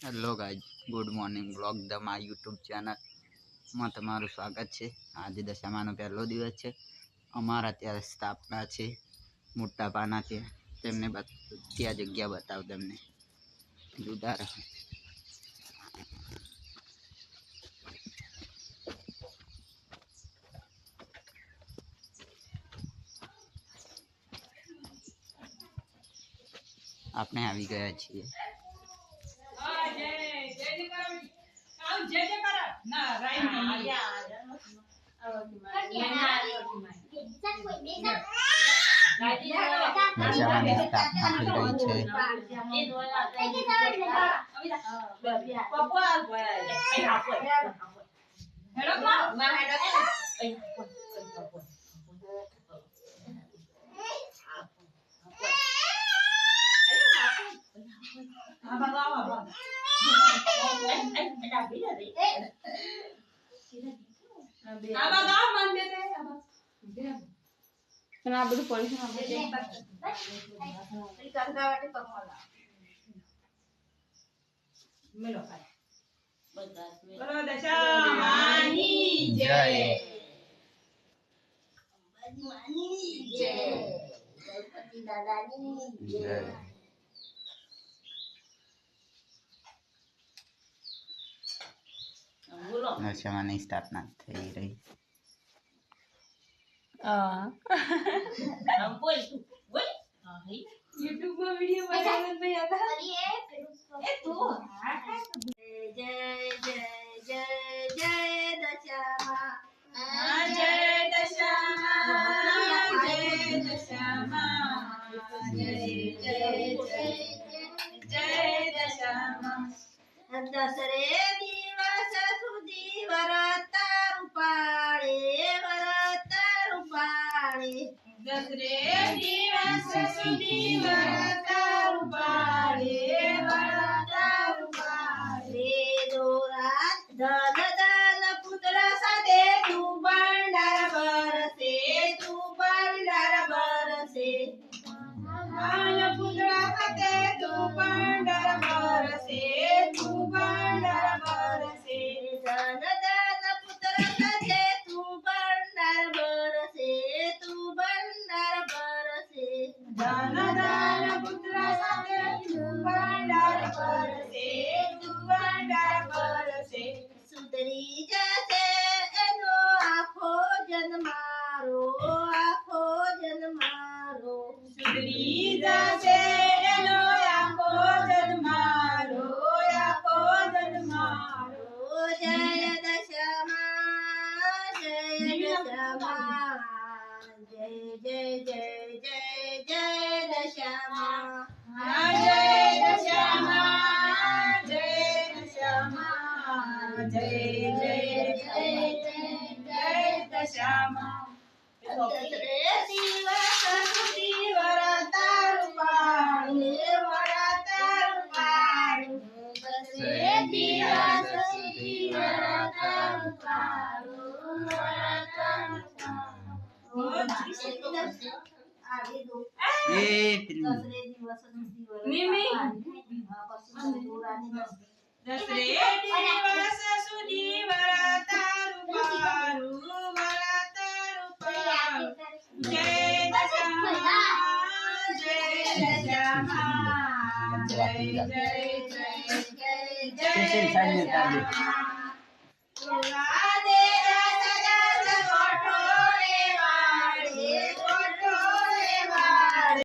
Hello guys, good morning blog the my YouTube ચેનલમાં તમારું સ્વાગત છે। આજે દશામાનો પહેલો દિવસ છે। અમારા ત્યાં સ્થાપના છે મોટા પાના ત્યાં, તેમને ત્યાં જગ્યા બતાવ તમને જુદા રહે। આપણે આવી ગયા છીએ। દશામાની સ્થાપના થઈ રહી છે। દશામાની સ્થાપના થઈ રહી। YouTube में वीडियो बनाने में आता है ए तू जय जय जय जय दशामा जय दशामा जय दशामा जय जय जय जय दशामा दसरे दिवस सुधी वरता रूपाळे दसरे दिवस सुधी वरता रूपाळे दोरात धन धन पुत्र साधे तू भंडार बरसे धन पुत्र साधे तू भंडार बरसे धन धन पुत्र साधे तू भंडार बरसे धन धन पुत्र साधे तू भंडार बरसे सुधरी जसे एनो आखो जन मारो सुधरी जसे एनो आखो जन मारो जय दशामा जय जय जय जय दशामा जय दशामा जय जय जय दशामा दसरे दिवस सुधी वरता रूपाळे दसरे दिवस सुधी वरता दसरे दिवस सुधी वरता रूपाळू जय दशामा जय जय जय जय जय दशामा